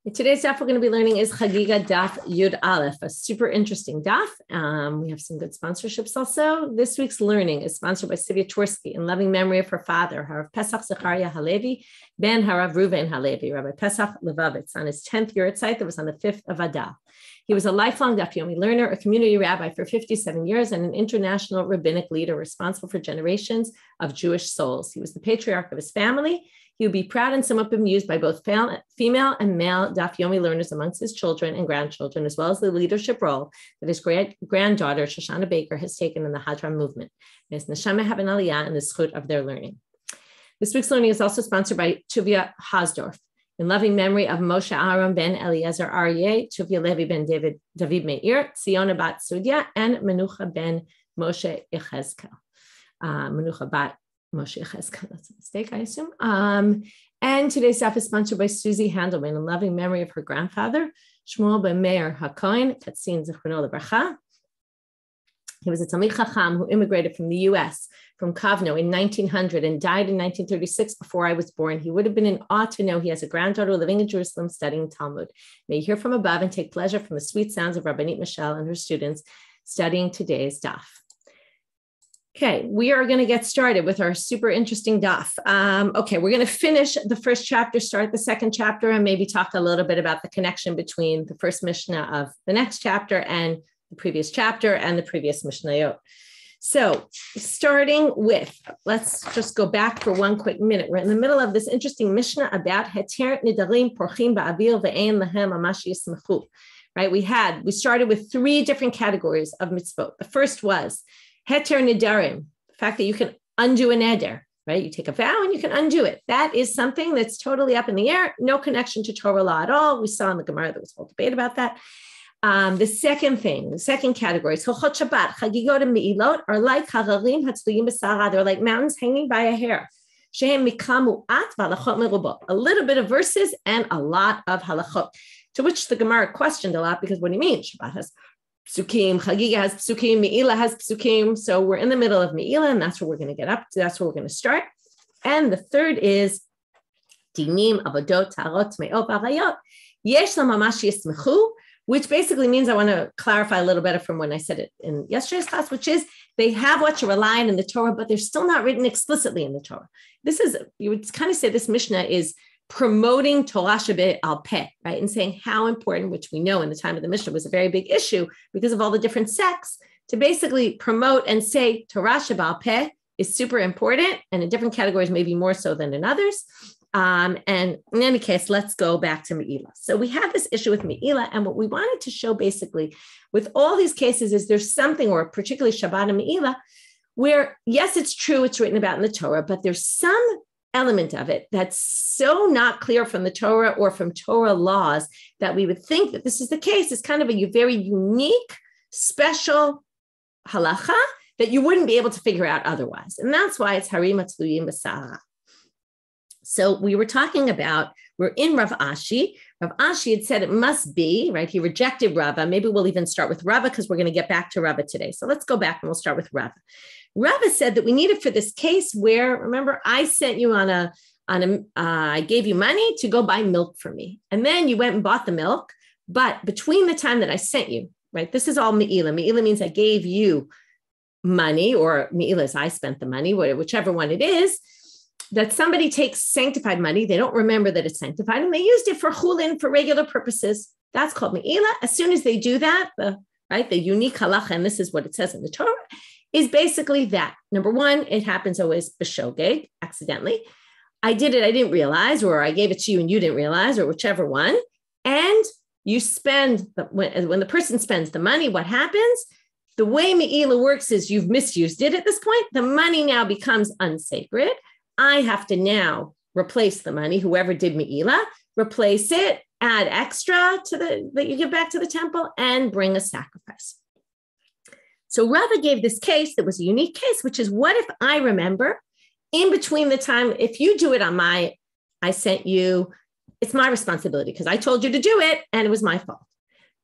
In today's daf we're going to be learning is Chagigah Daf Yud Aleph, a super interesting daf. We have some good sponsorships also. This week's learning is sponsored by Sivya Twersky in loving memory of her father, Harav Pesach Zechariah Halevi, ben Harav Reuven Halevi, Rabbi Pesach Levavitz, on his 10th yahrzeit that was on the 5th of Adar. He was a lifelong Daf Yomi learner, a community rabbi for 57 years, and an international rabbinic leader responsible for generations of Jewish souls. He was the patriarch of his family. He would be proud and somewhat bemused by both female and male Daf Yomi learners amongst his children and grandchildren, as well as the leadership role that his great-granddaughter, Shoshana Baker, has taken in the Hadran movement. May his neshama have an aliyah and the zchut of their learning. This week's learning is also sponsored by Tuvia Hasdorf, in loving memory of Moshe Aaron ben Eliezer Aryeh, Tuvia Levi ben David Meir, Tziona bat Sudya, and Menucha ben Moshe Yechezkel. Menucha bat Moshe Yechezkel, that's a mistake, I assume. And today's daf is sponsored by Susie Handelman, in loving memory of her grandfather, Shmuel ben Meir HaKohen, Katzin Zichrono Lebracha. He was a Talmid Chacham who immigrated from the U.S., from Kovno in 1900 and died in 1936 before I was born. He would have been in awe to know he has a granddaughter living in Jerusalem studying Talmud. May you hear from above and take pleasure from the sweet sounds of Rabbanit Michelle and her students studying today's daf. Okay, we are going to get started with our super interesting daf. Okay, we're going to finish the first chapter, start the second chapter, and maybe talk a little bit about the connection between the first Mishnah of the next chapter and the previous chapter and the previous Mishnayot. So starting with, let's just go back for one quick minute. We're in the middle of this interesting Mishnah about Heter Nidarim Porchim Ba'avil Ve'ein Lahem Amash Yismechu. Right, we started with three different categories of mitzvot. The first was Heter Nidarim, the fact that you can undo a neder, right? You take a vow and you can undo it. That is something that's totally up in the air, no connection to Torah law at all. We saw in the Gemara there was a whole debate about that. The second category is Hilchot Shabbat, Chagigah and Me'ilot are like Hararim Hatzluyim B'Sara. They're like mountains hanging by a hair. Shehem Mikamu At V'Halachot Merubot. A little bit of verses and a lot of halachot. To which the Gemara questioned a lot because what do you mean? Shabbat has psukim, Chagigah has psukim, Me'ilah has psukim. So we're in the middle of Me'ilah, and that's where we're going to get up to. That's where we're going to start. And the third is Dinim Avodot Tarot Me'ot Arayot Yesh La Mamash Yismechu, which basically means, I want to clarify a little better from when I said it in yesterday's class, which is they have what you're relying in the Torah, but they're still not written explicitly in the Torah. This is, you would kind of say this Mishnah is promoting Torah Shebeh al Peh, right? And saying how important, which we know in the time of the Mishnah was a very big issue because of all the different sects, to basically promote and say Torah Shebeh al Peh is super important, and in different categories, maybe more so than in others. And in any case, let's go back to Me'ilah. So we have this issue with Me'ilah, and what we wanted to show basically with all these cases is there's something, or particularly Shabbat and Me'ilah, where yes, it's true, it's written about in the Torah, but there's some element of it that's so not clear from the Torah or from Torah laws that we would think that this is the case. It's kind of a very unique, special halacha that you wouldn't be able to figure out otherwise. And that's why it's Harim Hatzluyim B'Sara. So we were talking about, we're in Rav Ashi. Rav Ashi had said it must be, right? He rejected Rava. Maybe we'll even start with Rava because we're going to get back to Rava today. So let's go back and we'll start with Rava. Rava said that we need it for this case where, remember, I sent you I gave you money to go buy milk for me. And then you went and bought the milk. But between the time that I sent you, right? This is all Me'ilah. Me'ilah means I gave you money, or Me'ilah is I spent the money, whichever one it is. That somebody takes sanctified money, they don't remember that it's sanctified, and they used it for chulin, for regular purposes. That's called me'ilah. As soon as they do that, the unique halacha, and this is what it says in the Torah, is basically that. Number one, it happens always b'shogeg, accidentally. I did it, I didn't realize, or I gave it to you and you didn't realize, or whichever one. And you spend, when the person spends the money, what happens? The way me'ilah works is you've misused it at this point. The money now becomes unsacred. I have to now replace the money, whoever did Me'ilah, replace it, add extra to that you give back to the temple, and bring a sacrifice. So Rava gave this case that was a unique case, which is what if I remember in between the time, if you do it on I sent you, it's my responsibility because I told you to do it and it was my fault.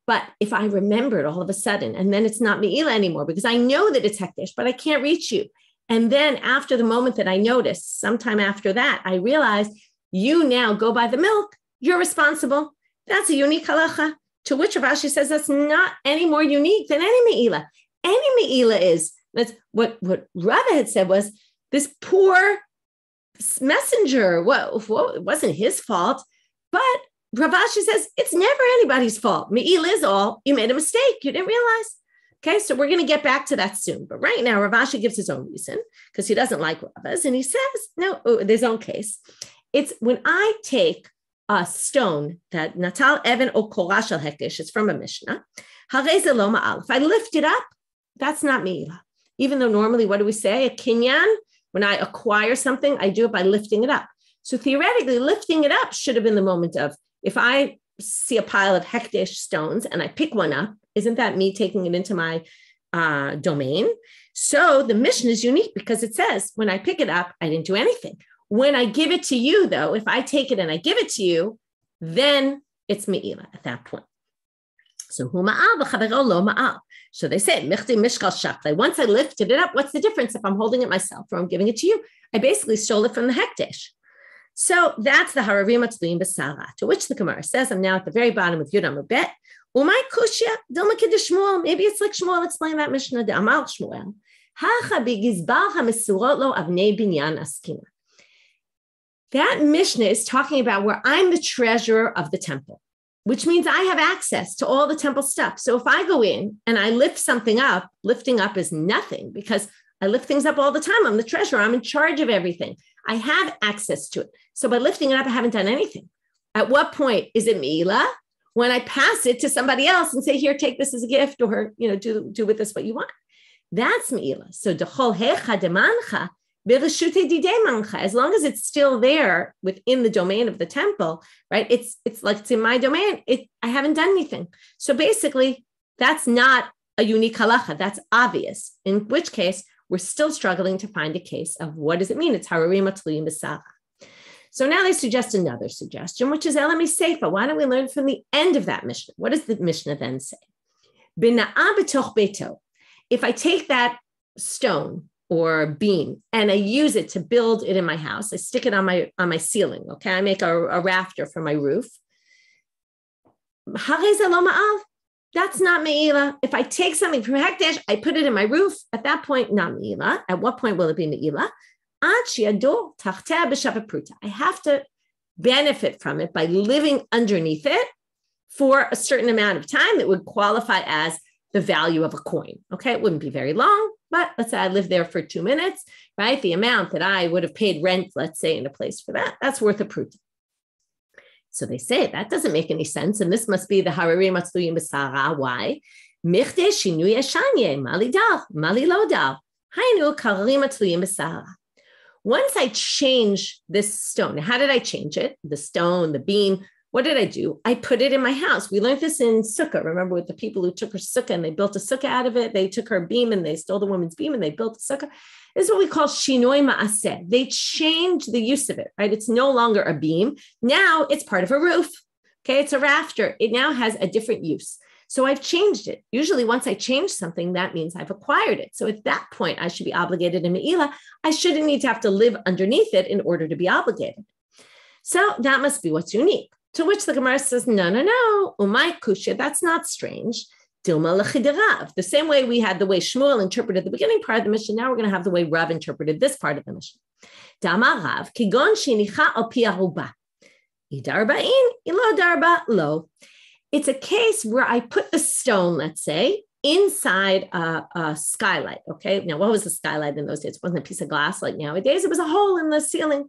But if I remembered all of a sudden, and then it's not Me'ilah anymore because I know that it's hekdesh, but I can't reach you. And then after the moment that I noticed, sometime after that, I realized you now go buy the milk, you're responsible. That's a unique halacha, to which Rav Ashi says that's not any more unique than any me'ilah. Any me'ilah is. That's what Rava had said was this poor messenger. Well, it wasn't his fault, but Rav Ashi says it's never anybody's fault. Me'ilah is all. You made a mistake. You didn't realize. Okay, so we're going to get back to that soon. But right now, Rav Ashi gives his own reason because he doesn't like Ravas. And he says, no, his own case. It's when I take a stone that Natal Evan o Korashal Hekdesh is from a Mishnah. If I lift it up, that's not Me'ilah. Even though normally, what do we say? A kinyan, when I acquire something, I do it by lifting it up. So theoretically, lifting it up should have been the moment of, if I see a pile of Hekdesh stones and I pick one up, isn't that me taking it into my domain? So the Mishnah is unique because it says, when I pick it up, I didn't do anything. When I give it to you, though, if I take it and I give it to you, then it's Me'ilah at that point. So hu ma'al v'chavero lo ma'al. So they say, michti mishkal shakle. Once I lifted it up, what's the difference if I'm holding it myself or I'm giving it to you? I basically stole it from the Hekdesh. So that's the Haravim Atzluim B'Sara, to which the Gemara says, I'm now at the very bottom of Yud Amud Bet. Umay kushya dilma kiddush Shmuel. Maybe it's like Shmuel explained that Mishnah. The Amal Shmuel. Hacha b'gizbar hamesurot lo avnei binyan askina. That Mishnah is talking about where I'm the treasurer of the temple, which means I have access to all the temple stuff. So if I go in and I lift something up, lifting up is nothing because I lift things up all the time. I'm the treasurer. I'm in charge of everything. I have access to it. So by lifting it up, I haven't done anything. At what point is it Me'ilah? When I pass it to somebody else and say, here, take this as a gift, or, do with this what you want. That's Me'ilah. So dechol hecha demancha, as long as it's still there within the domain of the temple, right? It's like it's in my domain. I haven't done anything. So basically, that's not a unique halacha. That's obvious. In which case, we're still struggling to find a case of what does it mean? It's hararim atluyim b'sara. So now they suggest another suggestion, which is elami seifa. Why don't we learn from the end of that Mishnah? What does the Mishnah then say? B'na'a b'toch beito. If I take that stone or beam and I use it to build it in my house, I stick it on my ceiling. Okay, I make a rafter for my roof. That's not Me'ilah. If I take something from Hekdesh, I put it in my roof. At that point, not Me'ilah. At what point will it be Me'ilah? I have to benefit from it by living underneath it for a certain amount of time that would qualify as the value of a coin. Okay, it wouldn't be very long, but let's say I lived there for 2 minutes, right? The amount that I would have paid rent, let's say, in a place for that's worth a pruta. So they say that doesn't make any sense, and this must be the hararim atzluyim b'sara. Why? Michte shinui eshanye mali dal mali lo dal hainu hararim atzluyim b'sara. Once I change this stone, how did I change it? The stone, the beam. What did I do? I put it in my house. We learned this in Sukkah. Remember with the people who took her Sukkah and they built a Sukkah out of it. They took her beam and they stole the woman's beam and they built a Sukkah. This is what we call shinoi ma'aseh. They changed the use of it, right? It's no longer a beam. Now it's part of a roof. Okay, it's a rafter. It now has a different use. So I've changed it. Usually once I change something, that means I've acquired it. So at that point, I should be obligated in Me'ilah. I shouldn't need to have to live underneath it in order to be obligated. So that must be what's unique. To which the Gemara says, no, umay kushya, that's not strange. Dilma l'chidirav. The same way we had the way Shmuel interpreted the beginning part of the Mishnah, now we're going to have the way Rav interpreted this part of the Mishnah. Dama Rav, kigon shinicha al pi aruba. Idarba'in, ilo darba lo. It's a case where I put the stone, let's say, inside a skylight. Okay, now what was the skylight in those days? It wasn't a piece of glass like nowadays. It was a hole in the ceiling.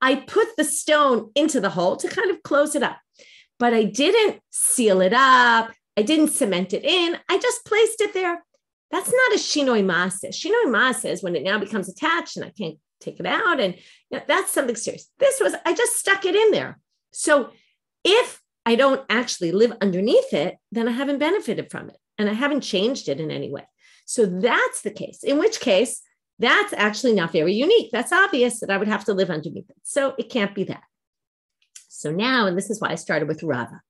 I put the stone into the hole to kind of close it up, but I didn't seal it up. I didn't cement it in. I just placed it there. That's not a shinoi maaseh. Shinoi maaseh is when it now becomes attached and I can't take it out. And that's something serious. This was, I just stuck it in there. So if I don't actually live underneath it, then I haven't benefited from it and I haven't changed it in any way. So that's the case, in which case that's actually not very unique. That's obvious that I would have to live underneath it. So it can't be that. So now, and this is why I started with Rava.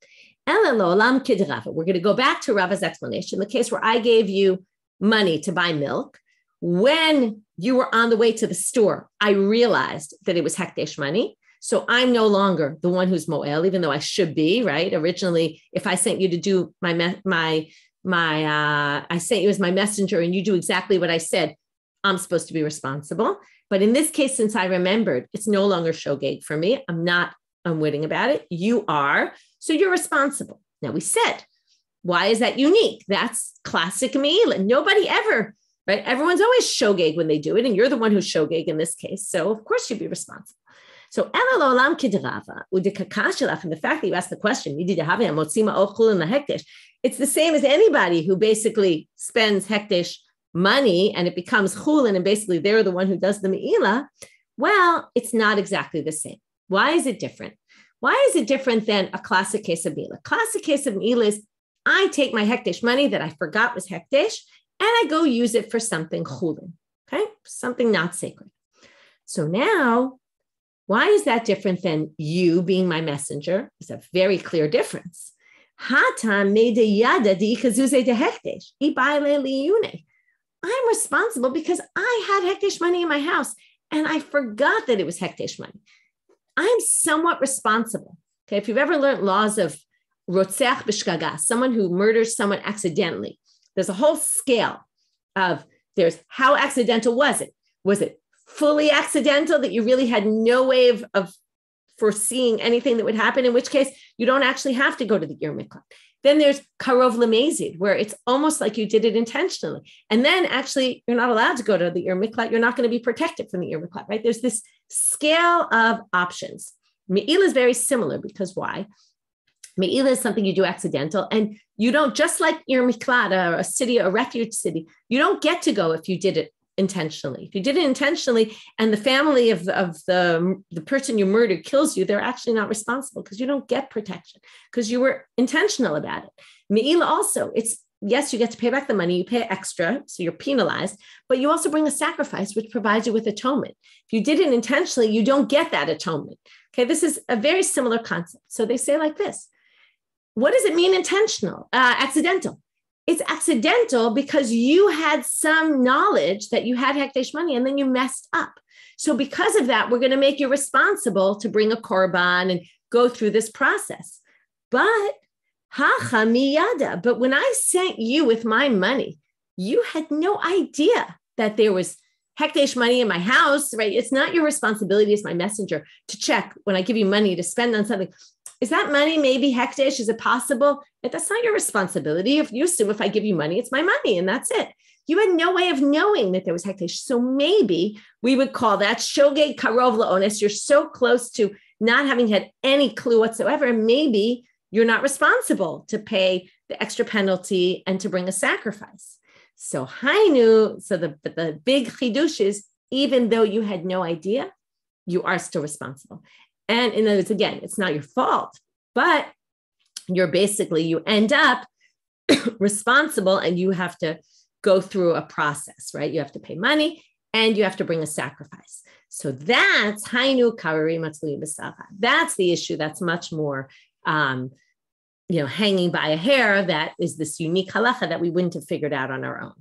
We're going to go back to Rava's explanation, the case where I gave you money to buy milk. When you were on the way to the store, I realized that it was Hekdesh money. So I'm no longer the one who's mo'el, even though I should be, right? Originally, if I sent you to do I sent you as my messenger and you do exactly what I said, I'm supposed to be responsible. But in this case, since I remembered, it's no longer shogeg for me. I'm not unwitting about it. You are. So you're responsible. Now we said, why is that unique? That's classic meila. Nobody ever, right? Everyone's always shogeg when they do it. And you're the one who's shogeg in this case. So of course you'd be responsible. So and the fact that you asked the question, it's the same as anybody who basically spends hekdesh money and it becomes chulin, and basically they're the one who does the meila. Well, it's not exactly the same. Why is it different? Why is it different than a classic case of meila? Classic case of meila is I take my hekdesh money that I forgot was hekdesh and I go use it for something chulin, okay? Something not sacred. So now, why is that different than you being my messenger? It's a very clear difference. I'm responsible because I had hekdesh money in my house and I forgot that it was hekdesh money. I'm somewhat responsible. Okay, if you've ever learned laws of rotzeach b'shgagah, someone who murders someone accidentally, there's a whole scale of there's how accidental was it? Was it fully accidental that you really had no way of foreseeing anything that would happen, in which case you don't actually have to go to the Yer Miklat. Then there's karov lemezid, where it's almost like you did it intentionally. And then actually you're not allowed to go to the Yer Miklat. You're not going to be protected from the Yer Miklat, right? There's this scale of options. Me'ila is very similar because why? Me'ila is something you do accidental, and you don't, just like Yer Miklat, a city, a refuge city, you don't get to go if you did it intentionally. If you did it intentionally and the family of the person you murdered kills you, they're actually not responsible because you don't get protection because you were intentional about it. Me'ila also, it's, yes, you get to pay back the money, you pay extra, so you're penalized, but you also bring a sacrifice, which provides you with atonement. If you did it intentionally, you don't get that atonement. Okay, this is a very similar concept. So they say like this, what does it mean intentional, accidental? It's accidental because you had some knowledge that you had hekdesh money and then you messed up. So because of that, we're going to make you responsible to bring a korban and go through this process. But hacha miyada, but when I sent you with my money, you had no idea that there was hekdesh money in my house, right? It's not your responsibility as my messenger to check when I give you money to spend on something. Is that money maybe hekdesh? Is it possible? That's not your responsibility. If you assume if I give you money, it's my money and that's it. You had no way of knowing that there was hekdesh. So maybe we would call that shogeg karov la'ones. You're so close to not having had any clue whatsoever. Maybe you're not responsible to pay the extra penalty and to bring a sacrifice. So hainu, so the big chidush is, even though you had no idea, you are still responsible. And in other words, again, it's not your fault, but you end up responsible and you have to go through a process, right? You have to pay money and you have to bring a sacrifice. So that's hainu karari matzli b'sacha. That's the issue that's much more, hanging by a hair. That is this unique halacha that we wouldn't have figured out on our own.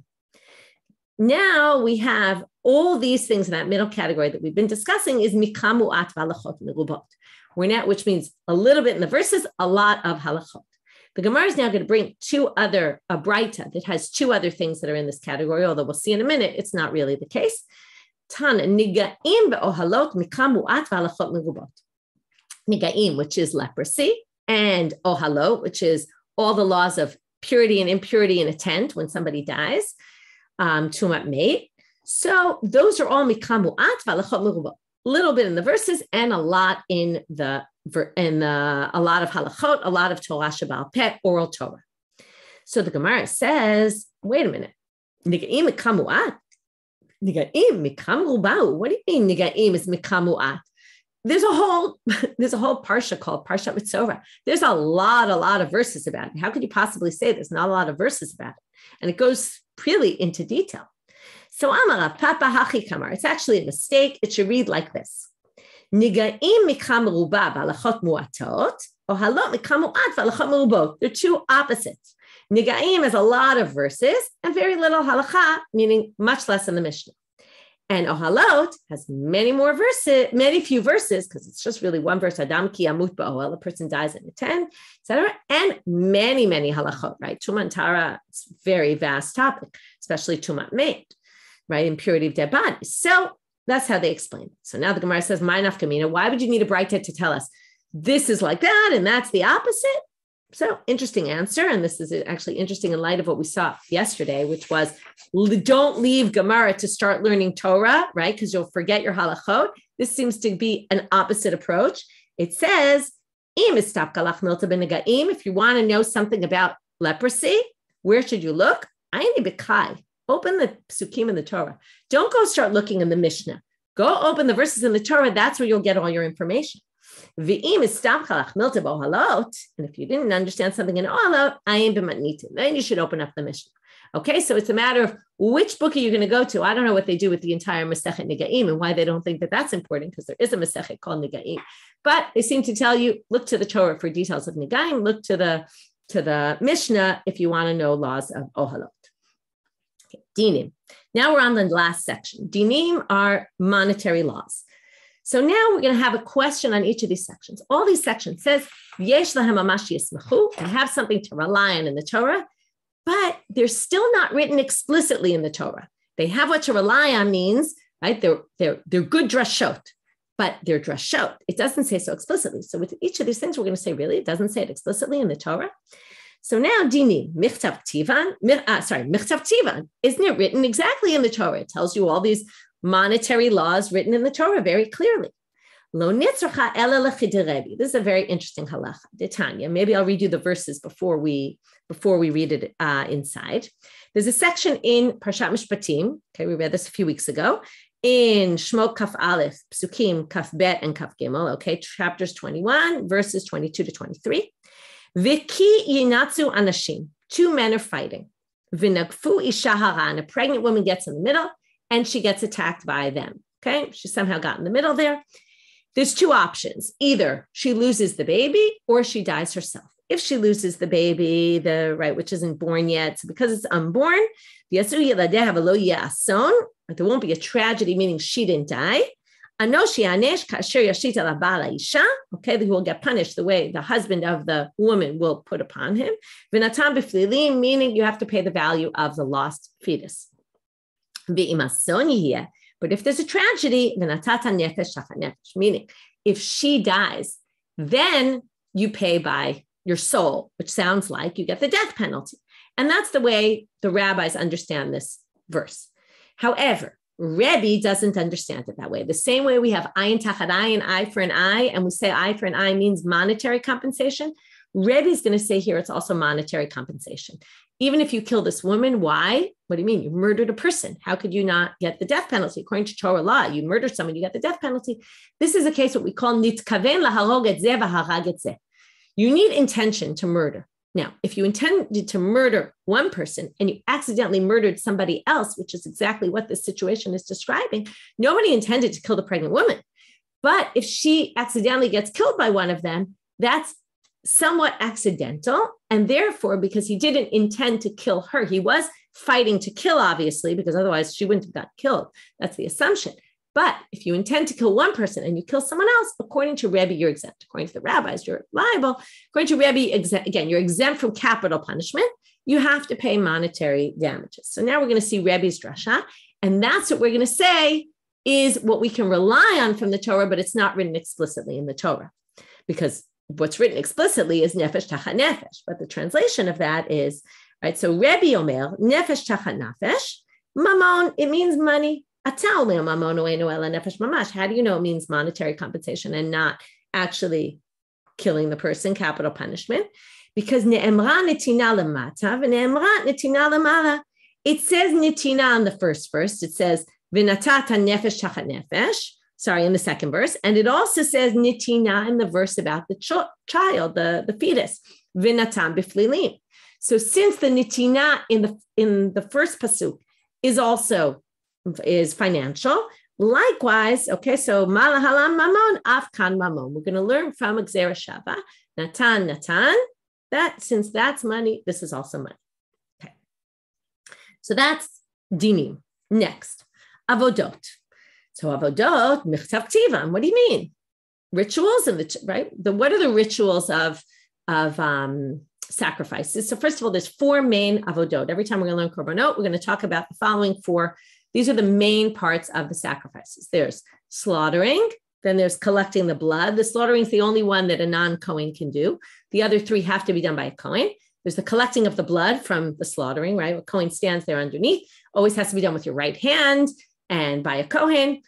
Now we have all these things in that middle category that we've been discussing is mikamuat v'halachot merubot. We're now, which means a little bit in the verses, a lot of halachot. The Gemara is now going to bring a braita that has two other things that are in this category, although we'll see in a minute, it's not really the case. Tan nigaim be'ohalot mikamuat v'halachot merubot. Nigaim, which is leprosy, and ohalot, which is all the laws of purity and impurity in a tent when somebody dies. Tumat mate. So those are all mikamuat v'halachot merubot. A little bit in the verses and a lot in a lot of halachot, a lot of Torah Shabbal Peh, oral Torah. So the Gemara says, wait a minute, nigaim mikamuat, nigaim mikamrubau. What do you mean nigaim is mikamuat? There's a whole parsha called Parshat Mitzorah. There's a lot of verses about it. How could you possibly say there's not a lot of verses about it? And it goes really into detail. So Amara Papa Hachi Kamar. It's actually a mistake. It should read like this: Nigaim mikam ruba v'halachot muatot, or halot mikam muat v'halachot merubot. They're two opposites. Nigaim has a lot of verses and very little halacha, meaning much less in the Mishnah. And Ohalot has many more verses, many few verses, because it's just really one verse, Adam ki amut ba'ohel, a person dies in a tent, etc. And many, many halachot, right? Tuma and Tara, it's a very vast topic, especially Tumat Meit, right? Impurity of dead bodies. So that's how they explain it. So now the Gemara says, my nafkamina, why would you need a braita to tell us this is like that and that's the opposite? So interesting answer. And this is actually interesting in light of what we saw yesterday, which was don't leave Gemara to start learning Torah, right? Because you'll forget your halachot. This seems to be an opposite approach. It says, if you want to know something about leprosy, where should you look? Open the psukim in the Torah. Don't go start looking in the Mishnah. Go open the verses in the Torah. That's where you'll get all your information. And if you didn't understand something in Ohalot, then you should open up the Mishnah. Okay, so it's a matter of which book are you going to go to? I don't know what they do with the entire Masechet Negaim and why they don't think that that's important, because there is a Masechet called Negaim. But they seem to tell you, look to the Torah for details of Negaim, look to the Mishnah if you want to know laws of Ohalot. Okay, Dinim. Now we're on the last section. Dinim are monetary laws. So now we're going to have a question on each of these sections. All these sections says, Yesh lahem mamash yismachu, they have something to rely on in the Torah, but they're still not written explicitly in the Torah. They have what to rely on means, right? They're good drashot, but they're drashot. It doesn't say so explicitly. So with each of these things, we're going to say, really, it doesn't say it explicitly in the Torah. So now, Dini, Michtav Tivan, isn't it written exactly in the Torah? It tells you all these monetary laws written in the Torah very clearly. Lo nitzracha ela lechiderebi. This is a very interesting halacha. Detanya. Maybe I'll read you the verses before we read it inside. There's a section in Parshat Mishpatim. Okay, we read this a few weeks ago. In Shmot Kaf Aleph, Psukim Kaf Bet and Kaf Gimel. Okay, chapters 21, verses 22 to 23. V'ki yinatzu anashim. Two men are fighting. V'nagfu isha hara. And a pregnant woman gets in the middle, and she gets attacked by them. Okay, she somehow got in the middle there. There's two options. Either she loses the baby or she dies herself. If she loses the baby, which isn't born yet, so because it's unborn, there won't be a tragedy, meaning she didn't die. Okay, he will get punished the way the husband of the woman will put upon him. Meaning you have to pay the value of the lost fetus. But if there's a tragedy, meaning if she dies, then you pay by your soul, which sounds like you get the death penalty. And that's the way the rabbis understand this verse. However, Rebbe doesn't understand it that way. The same way we have ayin tachat ayin, eye for an eye, and we say eye for an eye means monetary compensation. Rebbe is going to say here it's also monetary compensation. Even if you kill this woman, why? What do you mean? You murdered a person. How could you not get the death penalty? According to Torah law, you murder someone, you get the death penalty. This is a case what we call nitkaven laharog et zeh v'harag et zeh. You need intention to murder. Now, if you intended to murder one person and you accidentally murdered somebody else, which is exactly what this situation is describing, nobody intended to kill the pregnant woman. But if she accidentally gets killed by one of them, that's somewhat accidental. And therefore, because he didn't intend to kill her, he was fighting to kill, obviously, because otherwise she wouldn't have got killed. That's the assumption. But if you intend to kill one person and you kill someone else, according to Rebbe, you're exempt. According to the rabbis, you're liable. According to Rebbe, again, you're exempt from capital punishment. You have to pay monetary damages. So now we're going to see Rebbe's drasha. And that's what we're going to say is what we can rely on from the Torah, but it's not written explicitly in the Torah. Because what's written explicitly is nefesh tachat nefesh. But the translation of that is, right, so Rebbe Omer, nefesh tachat nefesh, mamon, it means money. How do you know it means monetary compensation and not actually killing the person, capital punishment? Because it says nitina in the first verse. It says v'natata nefesh tachat nefesh. Sorry, in the second verse. And it also says nitina in the verse about the child, the fetus. V'natam b'flilim. So since the nitina in the first pasuk is financial. Likewise, okay, so malahalam mamon, afkan mamon. We're going to learn from Gzera Shava, Natan, that since that's money, this is also money. Okay. So that's dinim. Next, avodot. So avodot michtav ktivan. What do you mean? Rituals right? What are the rituals of sacrifices? So first of all, there's 4 main avodot. Every time we're going to learn korbanot, we're going to talk about the following 4. These are the main parts of the sacrifices. There's slaughtering, then there's collecting the blood. The slaughtering is the only one that a non-Kohen can do. The other 3 have to be done by a Kohen. There's the collecting of the blood from the slaughtering, right? A Kohen stands there underneath. Always has to be done with your right hand and by a Kohen.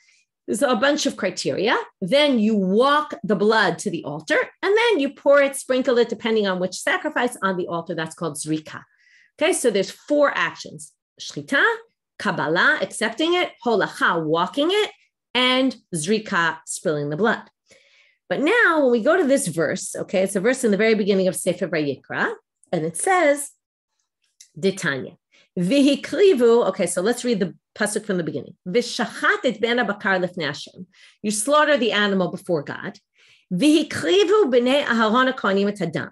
There's a bunch of criteria. Then you walk the blood to the altar, and then you pour it, sprinkle it, depending on which sacrifice, on the altar. That's called zrika. Okay, so there's 4 actions: shchita, kabbalah, accepting it, holacha, walking it, and zrika, spilling the blood. But now, when we go to this verse, okay, it's a verse in the very beginning of Sefer Vayikra, and it says, Ditanya. Vihikrivu, okay, so let's read the pasuk from the beginning. Vishachat et ben abakar lifnei Hashem. You slaughter the animal before God. Vihikrivu b'nei Aharon hakohanim et hadam.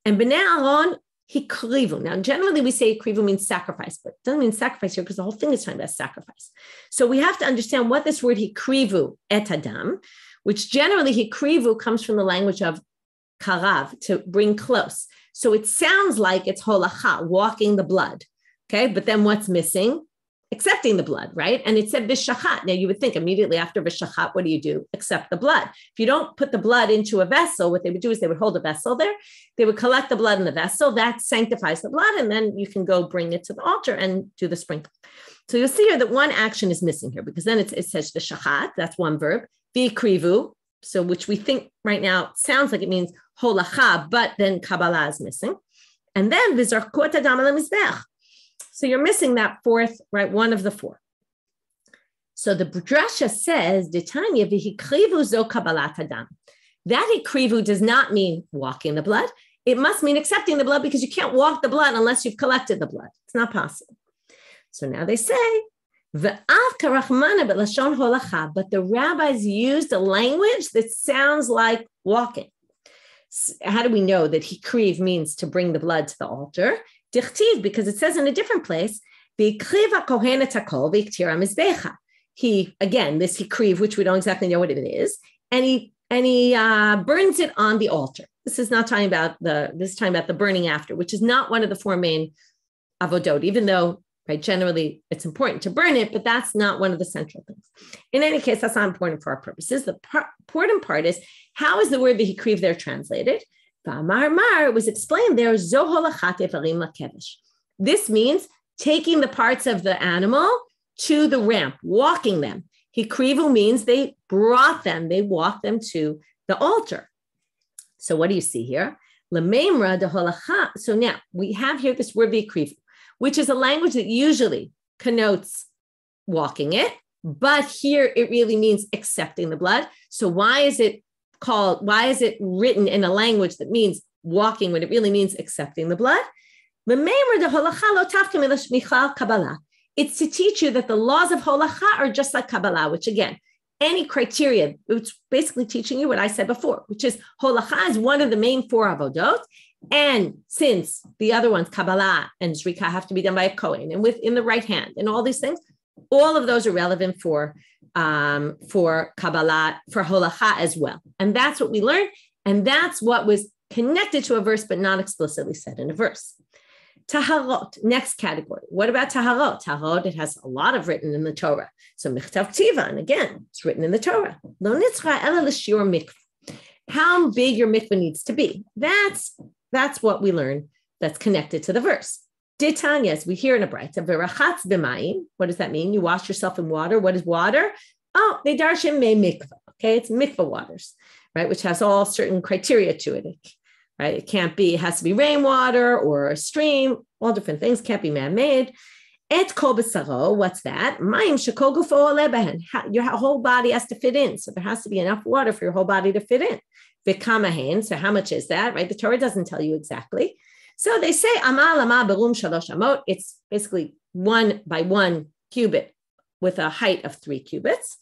And b'nei Aharon hikrivu. Now, generally we say hikrivu means sacrifice, but it doesn't mean sacrifice here because the whole thing is talking about sacrifice. So we have to understand what this word hikrivu et hadam, which generally hikrivu comes from the language of karav, to bring close. So it sounds like it's holacha, walking the blood. Okay, but then what's missing? Accepting the blood, right? And it said vishachat. Now you would think immediately after vishachat, what do? Accept the blood. If you don't put the blood into a vessel, what they would do is they would hold a vessel there. They would collect the blood in the vessel. That sanctifies the blood. And then you can go bring it to the altar and do the sprinkle. So you'll see here that one action is missing here, because then it says vishachat. That's one verb. Vikrivu, so which we think right now sounds like it means holacha, but then kabbalah is missing. And then vizarkot adam al mizbech. So you're missing that 4th, right? One of the 4. So the drasha says, Ditanya v'hikrivu zo kabbalat hadam. That hikrivu does not mean walking the blood. It must mean accepting the blood, because you can't walk the blood unless you've collected the blood. It's not possible. So now they say, v'av karachmana b'lashon holacha, but the rabbis used a language that sounds like walking. How do we know that hikriv means to bring the blood to the altar? Dichtiv, because it says in a different place, he, again, this hikriv, which we don't exactly know what it is, and he burns it on the altar. This is not talking about this is talking about the burning after, which is not one of the 4 main avodot, even though, right, generally it's important to burn it, but that's not one of the central things. In any case, that's not important for our purposes. The important part is, how is the word hikriv there translated? It was explained there. This means taking the parts of the animal to the ramp, walking them. Hikrivu means they brought them, they walked them to the altar. So what do you see here? So now we have here this word hikrivu, which is a language that usually connotes walking it, but here it really means accepting the blood. So why is it written in a language that means walking when it really means accepting the blood? It's to teach you that the laws of holacha are just like Kabbalah, which again, any criteria, it's basically teaching you what I said before, which is holacha is one of the main 4 avodot. And since the other ones, Kabbalah and zrika, have to be done by a Kohen and in the right hand and all these things, all of those are relevant for Kabbalah, for holacha as well. And that's what we learned. And that's what was connected to a verse, but not explicitly said in a verse. Taharot, next category. What about taharot? Taharot, it has a lot of written in the Torah. So michtav ktivan, again, it's written in the Torah. Lo nitzra ela l'shiur mikvah. How big your mikvah needs to be. That's what we learn that's connected to the verse. Ditanya, as we hear in a Braita, v'rachatz b'mayim. What does that mean? You wash yourself in water. What is water? Oh, they darshim me mikvah. Okay, it's mikvah waters, right? Which has all certain criteria to it. Right? It has to be rainwater or a stream, all different things, can't be man-made. Et kol b'saro, what's that? Mayim shekol gufo oleh behen. Your whole body has to fit in. So there has to be enough water for your whole body to fit in. V'kamahen, so how much is that, right? The Torah doesn't tell you exactly. So they say, amal berum shalosh amot. It's basically 1 by 1 cubit with a height of 3 cubits.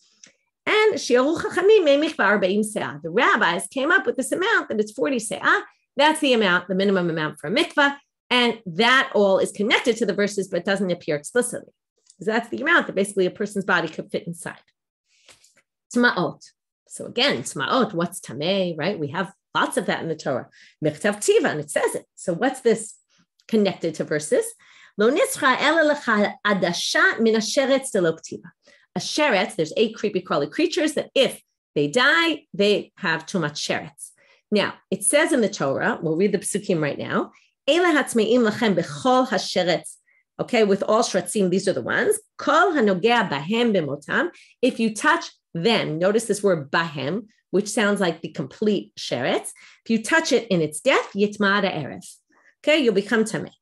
And shi'aru chachamim me mikvah 40 se'ah. The rabbis came up with this amount that it's 40 se'ah. That's the amount, the minimum amount for a mikvah. And that all is connected to the verses, but doesn't appear explicitly. Because that's the amount that basically a person's body could fit inside. Tma'ot. So again, Tma'ot, what's tameh, right? We have lots of that in the Torah. Michtav tiva, and it says it. So what's this connected to verses? Lo nischa ela lecha adasha min asheretz de lo ktiva. Asheretz, there's 8 creepy crawly creatures that if they die, they have too much sheretz. Now, it says in the Torah, we'll read the psukim right now, Eila hatzmeim lachem bechol hasheretz. Okay, with all shratzim, these are the ones. Kol hanogea bahem b'motam. If you touch them, notice this word bahem, which sounds like the complete sheretz. If you touch it in its death, yitma erev. Okay, you'll become tameh.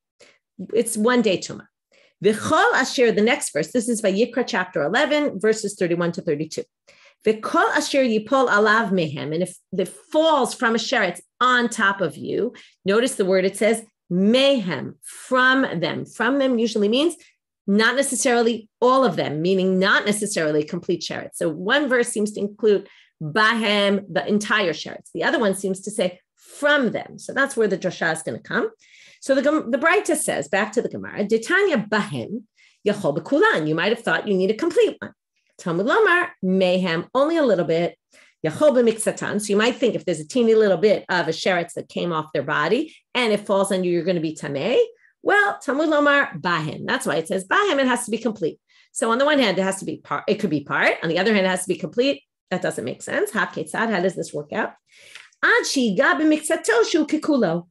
It's 1 day tumah. V'chol asher, the next verse, this is Vayikra chapter 11, verses 31 to 32. V'kol asher yipol alav mehem, and if it falls from a sheretz on top of you, notice the word, it says mehem, from them. From them usually means not necessarily all of them, meaning not necessarily complete sheretz. So one verse seems to include bahem, the entire sheretz. The other one seems to say from them. So that's where the drasha is going to come. So the Braita says, back to the Gemara, Detanya bahem yachol b'kulan. You might have thought you need a complete one. Talmud lomar mehem, only a little bit. Yachol b'miksatan. So you might think if there's a teeny little bit of a sheretz that came off their body and it falls on you, you're going to be tameh. Well, Talmud lomar bahem. That's why it says bahem. It has to be complete. So on the one hand, it has to be part. It could be part. On the other hand, it has to be complete. That doesn't make sense. How does this work out? Ad shiga b'miksato shu kikulo.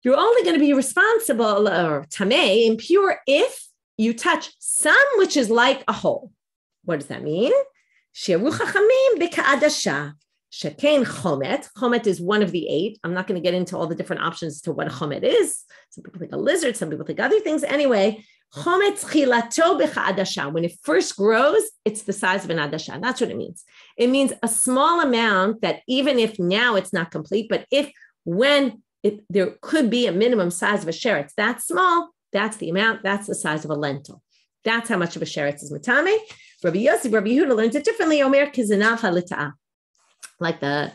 You're only going to be responsible or tameh, impure, if you touch some which is like a whole. What does that mean? Shiur chachamim b'ka'adasha. Shekain chomet. Chomet is one of the 8. I'm not going to get into all the different options to what a chomet is. Some people think a lizard. Some people think other things. Anyway, chomet chilato b'ka'adasha. When it first grows, it's the size of an adasha. That's what it means. It means a small amount that even if now it's not complete, but when there could be a minimum size of a sheretz that's small, that's the amount, that's the size of a lentil. That's how much of a sheretz is matame. Rabbi Yehuda learns it differently. Omer kizanav halita'ah, like the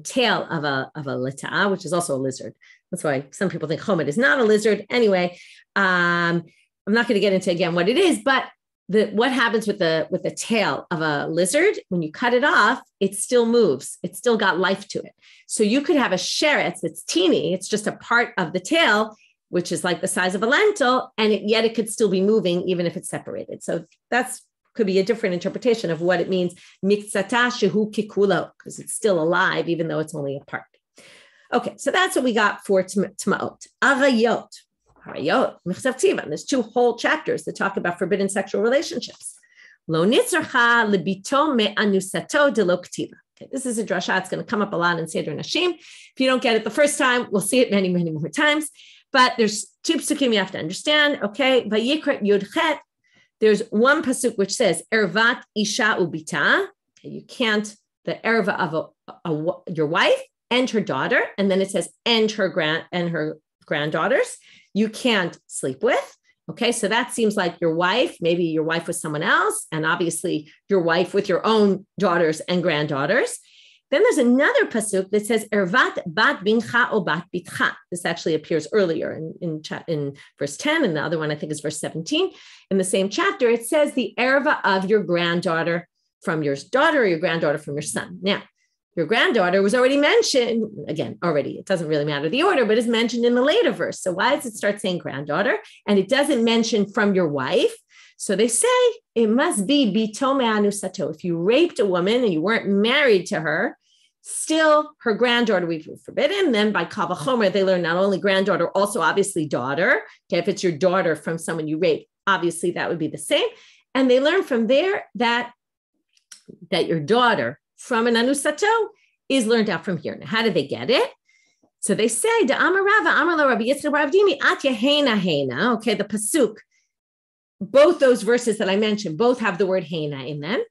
tail of a lita'ah, which is also a lizard. That's why some people think chomet is not a lizard. Anyway, I'm not going to get into again what it is, but what happens with the tail of a lizard, when you cut it off, it still moves. It's still got life to it. So you could have a sheretz that's teeny. It's just a part of the tail, which is like the size of a lentil, and yet it could still be moving even if it's separated. So that's could be a different interpretation of what it means, miktsata shehu kikulo, because it's still alive, even though it's only a part. Okay, so that's what we got for Tma'ot. Arayot. There's 2 whole chapters that talk about forbidden sexual relationships. Lo nitzarcha libito me'anusato de lo ktiva. Okay, this is a drasha. It's going to come up a lot in Seder Nashim. If you don't get it the first time, we'll see it many, many more times. But there's 2 psukim you have to understand. Okay, Vayikra Yudchet. There's one pasuk which says ervat isha ubita. Okay, you can't the erva of your wife and her daughter, and then it says and her granddaughters. You can't sleep with. Okay, so that seems like your wife, maybe your wife with someone else, and obviously your wife with your own daughters and granddaughters. Then there's another pasuk that says ervat bat bincha o bat bitcha. This actually appears earlier in verse 10, and the other one I think is verse 17. In the same chapter, it says the erva of your granddaughter from your daughter or your granddaughter from your son. Now, your granddaughter was already mentioned, again, already, it doesn't really matter the order, but is mentioned in the later verse. So why does it start saying granddaughter? And it doesn't mention from your wife. So they say it must be bito me'anusato. If you raped a woman and you weren't married to her, still her granddaughter would be forbidden. Then by Kal Vachomer, they learn not only granddaughter, also obviously daughter. Okay, if it's your daughter from someone you raped, obviously that would be the same. And they learn from there that your daughter from an anusato is learned out from here. Now, how do they get it? So they say, okay, the pasuk, both those verses that I mentioned, both have the word heina in them.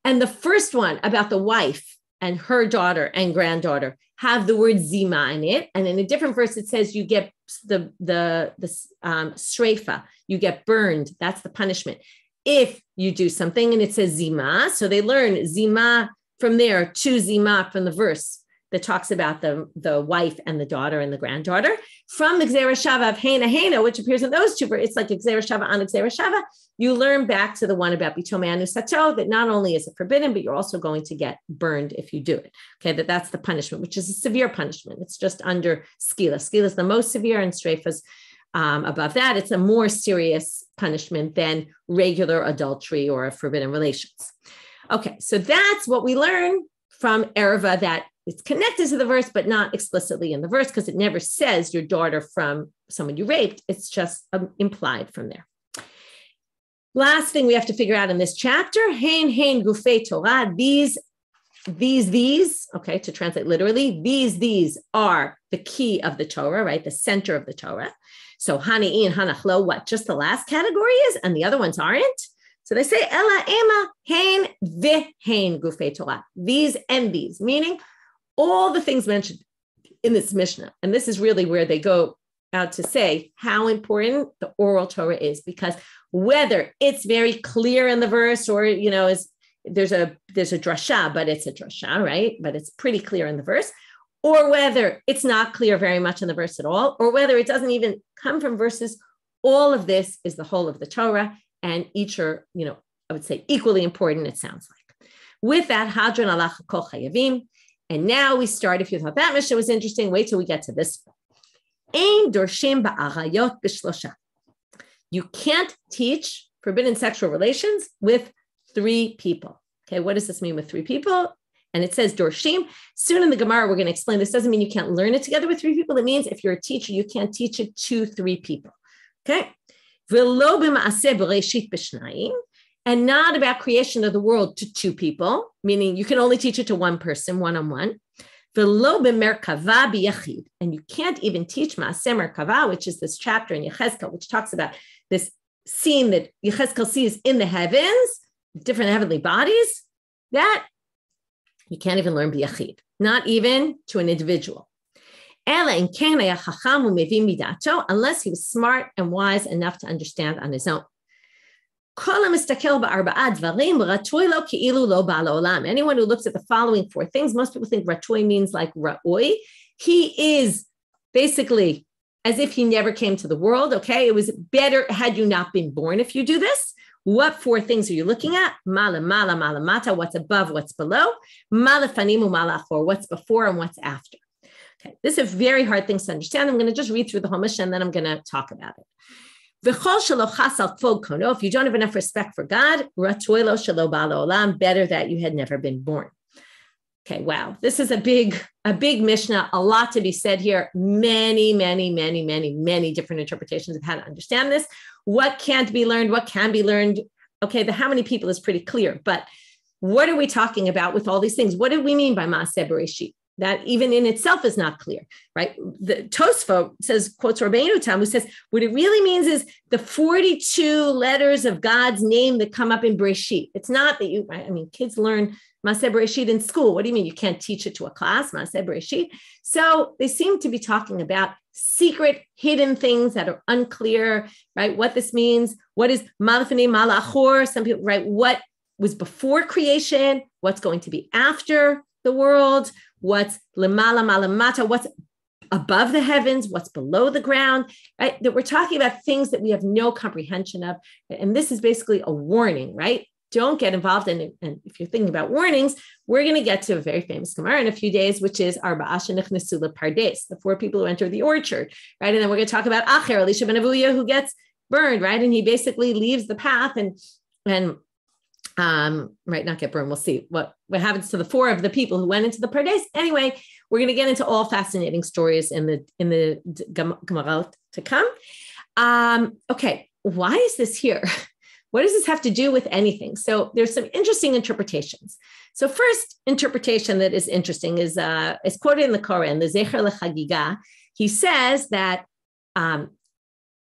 And the first one about the wife and her daughter and granddaughter have the word zima in it. And in a different verse, it says you get the shreifa, you get burned. That's the punishment. If you do something and it says zima, so they learn zima from there to zima from the verse that talks about the wife and the daughter and the granddaughter, from the Gzera Shava of Hena Hena, which appears in those two, it's like Gzera Shava on Gzera Shava, you learn back to the one about Bitomei Anu Sato, that not only is it forbidden, but you're also going to get burned if you do it. Okay, that's the punishment, which is a severe punishment. It's just under Skila. Skila is the most severe, and Streifas above that. It's a more serious punishment than regular adultery or forbidden relations. Okay, so that's what we learn from Ereva, that it's connected to the verse, but not explicitly in the verse, because it never says your daughter from someone you raped. It's just implied from there. Last thing we have to figure out in this chapter, hein gufei Torah, these, okay, to translate literally, these are the key of the Torah, right? The center of the Torah. So hani'in, hanachlo, what just the last category is, and the other ones aren't. So they say, ela ema, hein ve'hein gufei Torah, these and these, meaning all the things mentioned in this Mishnah. And this is really where they go out to say how important the oral Torah is, because whether it's very clear in the verse or, there's a drasha, but it's a drasha, right? But it's pretty clear in the verse, or whether it's not clear very much in the verse at all, or whether it doesn't even come from verses, all of this is the whole of the Torah, and each are, I would say equally important, it sounds like. With that, Hadran alacha kol chayavim. And now we start, if you thought that Mishnah was interesting, wait till we get to this one. Ein dorshim ba'arayot b'shlosha. You can't teach forbidden sexual relations with 3 people. Okay, what does this mean with 3 people? And it says dorshim. Soon in the Gemara, we're going to explain this doesn't mean you can't learn it together with 3 people. It means if you're a teacher, you can't teach it to 3 people. Okay? V'lo b'ma'aseh b'reishit b'shnayim. And not about creation of the world to 2 people, meaning you can only teach it to 1 person, one-on-one. V'lo b'merkava b'yachid. And you can't even teach Ma'aseh Merkava, which is this chapter in Yechezkel, which talks about this scene that Yechezkel sees in the heavens, different heavenly bodies, that you can't even learn b'yachid, not even to an individual. Unless he was smart and wise enough to understand on his own. Anyone who looks at the following 4 things, most people think ratoi means like ra'oi. He is basically as if he never came to the world. Okay, it was better had you not been born if you do this. What 4 things are you looking at? Mala, mala, mala, mata, what's above, what's below. Mala fanimu, mala achor, what's before and what's after. Okay, this is very hard things to understand. I'm going to just read through the whole Mishnah and then I'm going to talk about it. If you don't have enough respect for God, better that you had never been born. Okay, wow. This is a big Mishnah, a lot to be said here. Many different interpretations of how to understand this. What can't be learned, what can be learned. Okay, the how many people is pretty clear, but what are we talking about with all these things? What do we mean by Maaseh Bereshit? That even in itself is not clear, right? The Tosfot says, quotes Rabbanit Tam, who says, what it really means is the 42 letters of God's name that come up in Bereshit. It's not that kids learn Maaseh Bereshit in school. What do you mean? You can't teach it to a class, Maaseh Bereshit? So they seem to be talking about secret, hidden things that are unclear, right? What this means, what is Malafane Malachor? Some people, right? What was before creation? What's going to be after the world? What's lemala malamata, what's above the heavens, what's below the ground, right? That we're talking about things that we have no comprehension of. And this is basically a warning, right? Don't get involved in it. And if you're thinking about warnings, we're going to get to a very famous Gemara in a few days, which is Arba'ah shenichnesu lepardes, the 4 people who enter the orchard, right? And then we're going to talk about Acher, Elisha ben Avuya, who gets burned, right? And he basically leaves the path and right, not get burned. We'll see what happens to the 4 of the people who went into the Pardes. Anyway, we're going to get into all fascinating stories in the Gemara to come. Okay, why is this here? What does this have to do with anything? So there's some interesting interpretations. So first interpretation that is interesting is quoted in the Koran, the Zecher leChagigah. He says that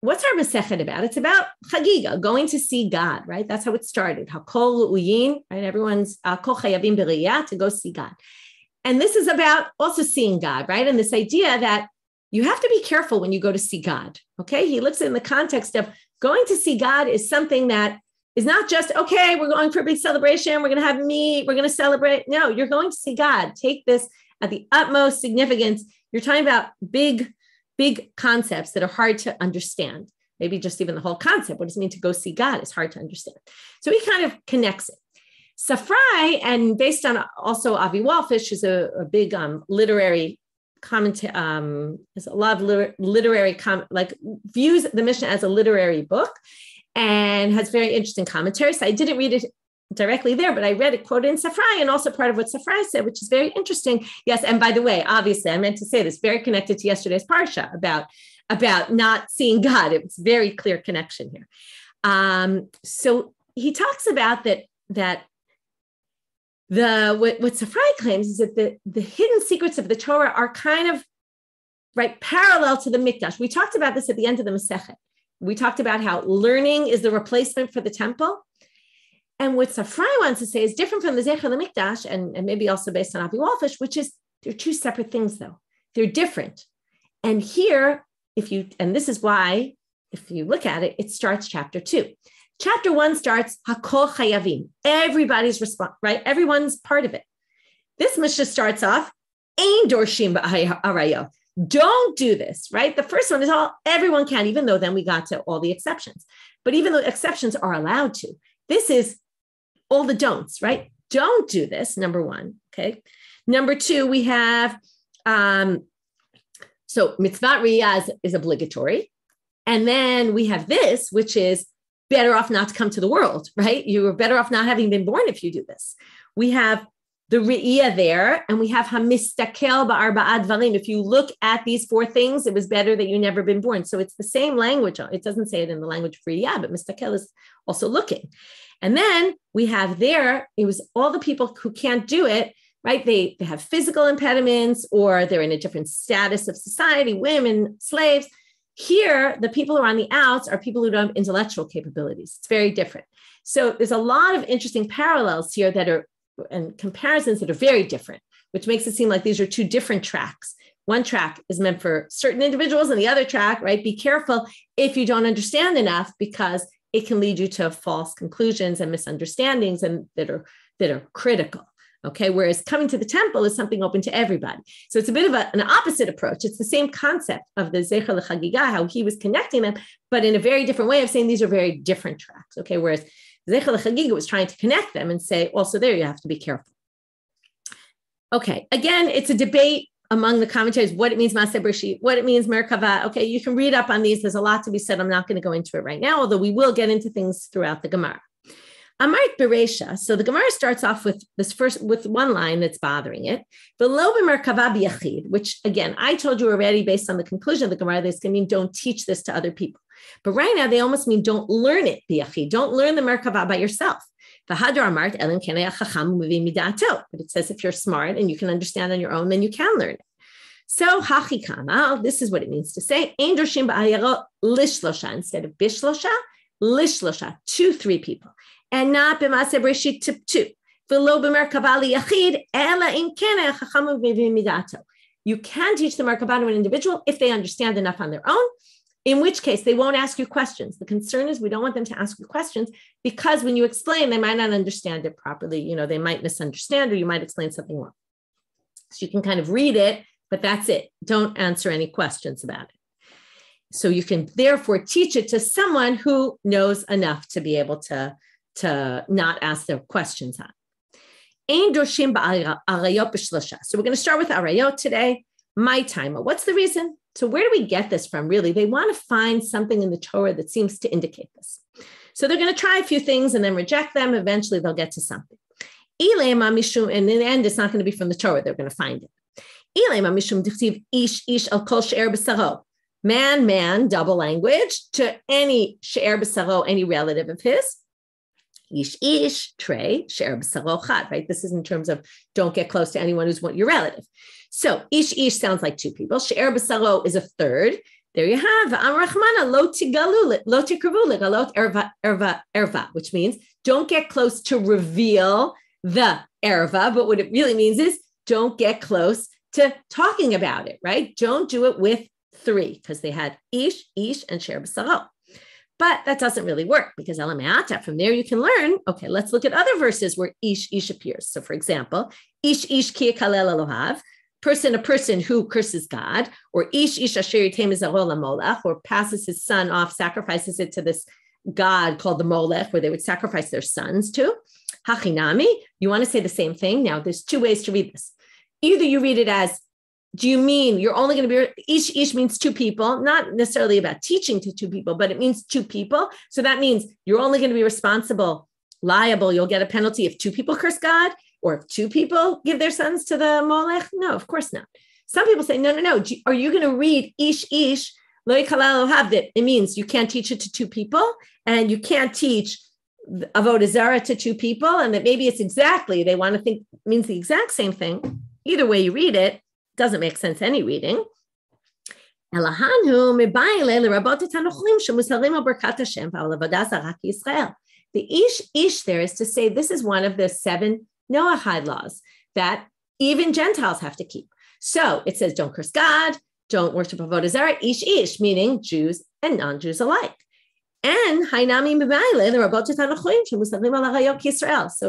what's our Masechet about? It's about Chagigah, going to see God, right? That's how it started. Hakol uyin, right? Everyone's kol chayavim b'riyah, to go see God. And this is about also seeing God, right? And this idea that you have to be careful when you go to see God, okay? He looks in the context of going to see God is something that is not just, okay, we're going for a big celebration, we're going to have meat, we're going to celebrate. No, you're going to see God. Take this at the utmost significance, you're talking about big concepts that are hard to understand. Maybe just even the whole concept. What does it mean to go see God is hard to understand. So he kind of connects it. Sun-Fri, and based on also Avi Wallfish, who's a big literary commentary, there's a lot of literary views the Mishnah as a literary book and has very interesting commentary. So I didn't read it directly there, but I read it quoted in Sun-Fri and also part of what Sun-Fri said, which is very interesting. Yes, and by the way, obviously, I meant to say this, very connected to yesterday's parsha about not seeing God. It's very clear connection here. So he talks about that what Sun-Fri claims is that the hidden secrets of the Torah are kind of parallel to the Mikdash. We talked about this at the end of the Masechet. We talked about how learning is the replacement for the temple. And what Sun-Fri wants to say is different from the Zecher Mikdash, and maybe also based on Avi Wallfish, which is they're two separate things, though. They're different. And here, this is why, if you look at it, it starts chapter 2. Chapter 1 starts Hakol Chayavim. Everybody's response, right? Everyone's part of it. This Mishnah starts off Ein Dorshim Ba'arayo. Don't do this, right? The first one is everyone can, even though then we got to all the exceptions. But even though exceptions are allowed to, this is all the don'ts, right? Don't do this, number one, okay? Number 2, we have, so mitzvah riyah is obligatory. And then we have this, which is better off not to come to the world, right? You are better off not having been born if you do this. We have the riyah there, and we have hamistakel ba'arba'ad dvarim. If you look at these 4 things, it was better that you never been born. So it's the same language. It doesn't say it in the language of riyah, but mistakel is also looking. And then we have there, it was all the people who can't do it, right? They have physical impediments, or they're in a different status of society, women, slaves. Here, the people who are on the outs are people who don't have intellectual capabilities. It's very different. So there's a lot of interesting parallels here and comparisons that are very different, which makes it seem like these are 2 different tracks. One track is meant for certain individuals, and the other track, right? Be careful if you don't understand enough, because it can lead you to false conclusions and misunderstandings and that are critical. Okay, whereas coming to the temple is something open to everybody. So it's a bit of an opposite approach. It's the same concept of the Zecher Chagigah, how he was connecting them, but in a very different way of saying these are very different tracks. Okay, whereas Zecher Chagigah was trying to connect them and say, also there you have to be careful. Okay, again, it's a debate among the commentaries, what it means Maaseh Bereshit, what it means Merkava. Okay, you can read up on these. There's a lot to be said. I'm not going to go into it right now, although we will get into things throughout the Gemara. Amart Beresha. So the Gemara starts off with one line that's bothering it. V'lo b'merkava b'yachid, which again, I told you already based on the conclusion of the Gemara, this can mean don't teach this to other people. But right now they almost mean don't learn it b'yachid. Don't learn the merkava by yourself. But it says if you're smart and you can understand on your own, then you can learn it. So hachikama, this is what it means to say, ein dorshim b'ayaro lishlosha, instead of bishlosha, lishlosha, 2-3 people. And not b'maaseh bereshit tip 2. V'lo b'merkava liyachid, ela in kene chacham u'mevim midato. You can teach the merkava to an individual if they understand enough on their own, in which case they won't ask you questions. The concern is we don't want them to ask you questions because when you explain, they might not understand it properly. You know, they might misunderstand or you might explain something wrong. So you can kind of read it, but that's it. Don't answer any questions about it. So you can therefore teach it to someone who knows enough to be able to not ask their questions on. So we're going to start with arayot today. My time. What's the reason? So where do we get this from, really? They want to find something in the Torah that seems to indicate this. So they're going to try a few things and then reject them. Eventually, they'll get to something. And in the end, it's not going to be from the Torah. They're going to find it. Man, double language, to any she'er b'saro, any relative of his. Ish, trey, she'er b'saro chad, right? This is in terms of don't get close to anyone who's your relative. So ish sounds like 2 people. She'er b'saro is a 3rd. There you have Amrachmana lo tikravu legalot erva, which means don't get close to reveal the erva. But what it really means is don't get close to talking about it, right? Don't do it with 3 because they had ish, and she'er b'saro. But that doesn't really work because elameata, from there you can learn, okay, let's look at other verses where ish appears. So for example, ish ki yakalel Elohav, a person who curses God, or ish asher yitem zaro lamolech, or passes his son off, sacrifices it to this god called the Molech, where they would sacrifice their sons to. Hachinami, you want to say the same thing. Now, there's two ways to read this. Either you read it as, do you mean you're only going to be, ish means two people, not necessarily about teaching to two people, but it means two people. So that means you're only going to be liable, you'll get a penalty if two people curse God, or if two people give their sons to the Molech. No, of course not. Some people say, no. Are you going to read ish, lo yikalal ohavdit? It means you can't teach it to two people, and you can't teach avodah zarah to two people, and that maybe it's exactly, they want to think it means the exact same thing. Either way you read it, doesn't make sense any reading. The ish there is to say this is one of the 7 Noahide laws that even Gentiles have to keep. So it says, don't curse God, don't worship avodah zarah, ish, meaning Jews and non-Jews alike. And so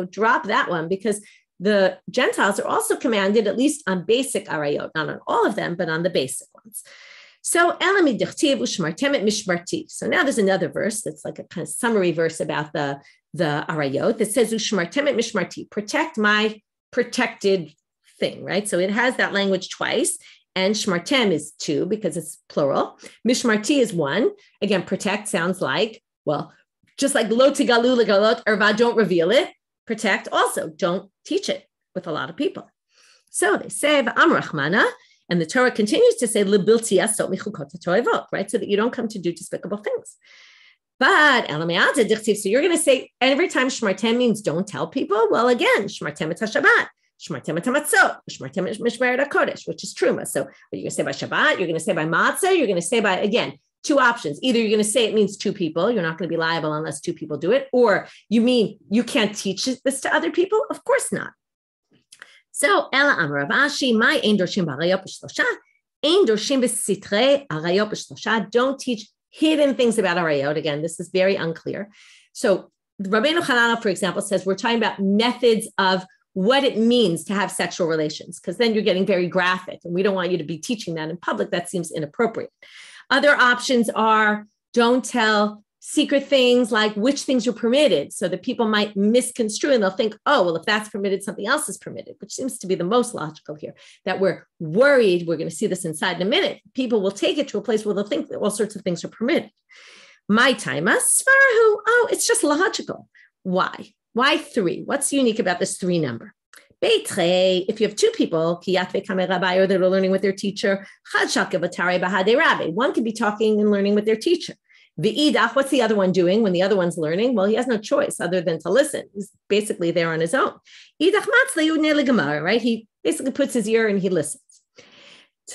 drop that one, because the Gentiles are also commanded, at least on basic arayot, not on all of them, but on the basic ones. So now there's another verse that's like a kind of summary verse about the arayot that says, mishmarti, protect my protected thing, right? So it has that language twice. And shmartem is 2 because it's plural. Mishmarti is 1. Again, protect sounds like, well, just like lo tigalu legalot erva, don't reveal it. Protect also, don't teach it with a lot of people. So they say, v'amrachmana, and the Torah continues to say, libilti asot michukot hatoivot, right? So that you don't come to do despicable things. But so you're going to say, every time shmartem means don't tell people, well, again, shmartem et HaShabbat. Shmartem et hamatzot, shmartem et mishmeret HaKodesh, which is truma. So you're going to say by Shabbat, you're going to say by matzah, you're going to say by, again, 2 options. Either you're going to say it means 2 people, you're not going to be liable unless 2 people do it, or you mean you can't teach this to other people? Of course not. So Ela Amar Rav Ashi, my ein dorshim b'arayot b'shlosha, ein dorshim b'sitrei arayot b'shlosha. Don't teach hidden things about arayot. Again, this is very unclear. So Rabbeinu Hananel, for example, says we're talking about methods of what it means to have sexual relations, because then you're getting very graphic, and we don't want you to be teaching that in public. That seems inappropriate. Other options are don't tell secret things, like which things are permitted, so that people might misconstrue and they'll think, oh, well, if that's permitted, something else is permitted, which seems to be the most logical here, that we're worried, we're going to see this inside in a minute, people will take it to a place where they'll think that all sorts of things are permitted. My time, Svarahu, oh, it's just logical. Why? Why 3? What's unique about this 3 number? If you have 2 people, that are learning with their teacher, one could be talking and learning with their teacher. What's the other one doing when the other one's learning? Well, he has no choice other than to listen. He's basically there on his own. Right? He basically puts his ear and he listens.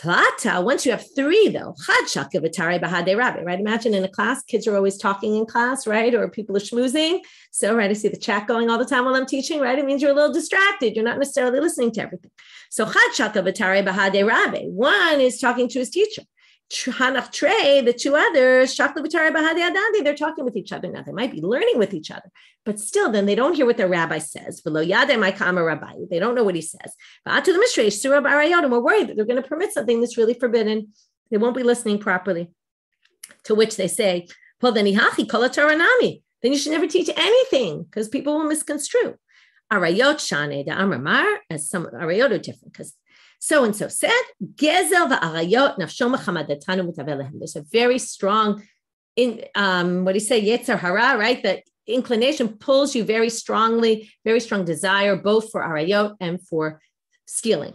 Once you have 3, though, right? Imagine in a class, kids are always talking in class, right? Or people are schmoozing. So, right, I see the chat going all the time while I'm teaching, right? It means you're a little distracted. You're not necessarily listening to everything. So, one is talking to his teacher. The 2 others, they're talking with each other. Now, they might be learning with each other, but still, then they don't hear what their rabbi says. They don't know what he says. And we're worried that they're going to permit something that's really forbidden. They won't be listening properly. To which they say, well, then you should never teach anything, because people will misconstrue. Arayot shane da amar, as some arayot are different, because so-and-so said, Gezel va'arayot nafshom chamadatanu mutavelehem. There's a very strong, what do you say, Yetzer hara, right? That inclination pulls you very strongly, very strong desire, both for arayot and for stealing.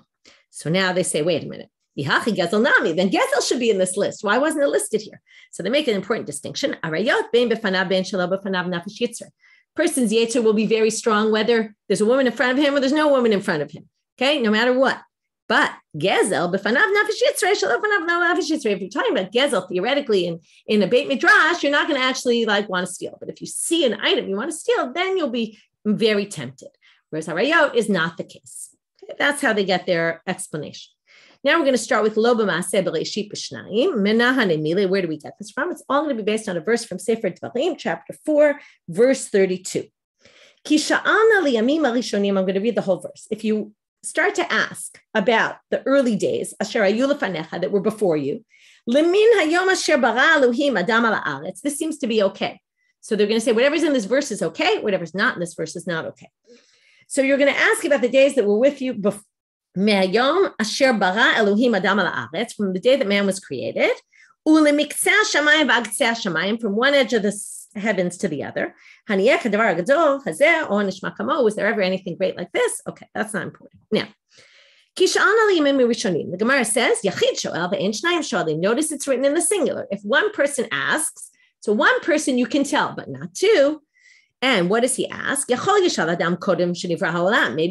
So now they say, wait a minute, Yihachi Gezel nami, then Gezel should be in this list. Why wasn't it listed here? So they make an important distinction. Arayot ben befanav ben shelo befanav nafesh yitzer. Person's Yetzer will be very strong, whether there's a woman in front of him or there's no woman in front of him. Okay, no matter what. But Gezel, b'fanav nafesh yitzrei, shelo b'fanav nafesh yitzrei. If you're talking about Gezel, theoretically, in a Beit Midrash, you're not going to actually want to steal. But if you see an item you want to steal, then you'll be very tempted. Whereas Harayot is not the case. Okay, that's how they get their explanation. Now we're going to start with Lo b'maaseh b'reishit b'shnayim. Menahan emile. Where do we get this from? It's all going to be based on a verse from Sefer Dvarim, chapter 4, verse 32. Ki sha'alna liyamim harishonim. I'm going to read the whole verse. If you start to ask about the early days, asher hayu lefanecha, that were before you. Lemin hayom asher bara Elohim adam ala haaretz. This seems to be okay. So they're going to say whatever's in this verse is okay, whatever's not in this verse is not okay. So you're going to ask about the days that were with you before. Me'ayom asher bara Elohim adam ala haaretz, from the day that man was created. Ulemiktzeh hashamayim v'agtzeh hashamayim, from one edge of the heavens to the other. Haniyeh kadavar gadol hazeh o nishma kamo. Was there ever anything great like this? Okay, that's not important. Now, the Gemara says, Yachid shoel ve'en shnayim shoelim. Notice it's written in the singular. If one person asks, so one person you can tell, but not two. And what does he ask? Maybe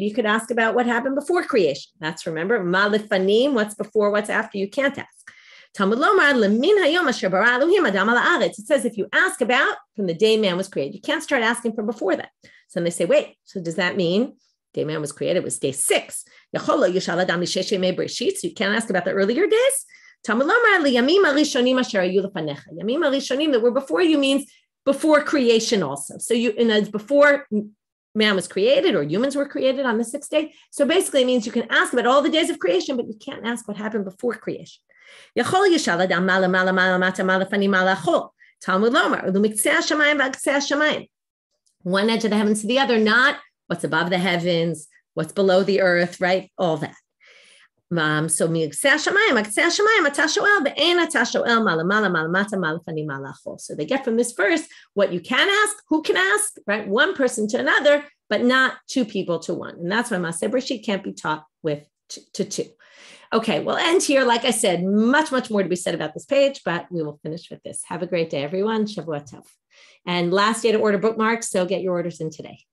you could ask about what happened before creation. That's, remember, malifanim, what's before, what's after, you can't ask. Talmud lomar lemin hayom asher bara Elohim adam ala haaretz. It says if you ask about from the day man was created, you can't start asking from before that. So then they say, wait, so does that mean day man was created was day 6? So you can't ask about the earlier days. Talmud lomar liyamim harishonim asher hayu lefanecha. Yamim harishonim, that were before you, means before creation also. So before man was created or humans were created on the 6th day. So basically it means you can ask about all the days of creation, but you can't ask what happened before creation. Talmud lomar, one edge of the heavens to the other, not what's above the heavens, what's below the earth, right? All that. So they get from this verse what you can ask, who can ask, right? One person to another, but not two people to one. And that's why Maaseh Bereshit can't be taught with to two. Okay, we'll end here. Like I said, much more to be said about this page, but we will finish with this. Have a great day, everyone. Shavua tov. And last day to order bookmarks, so get your orders in today.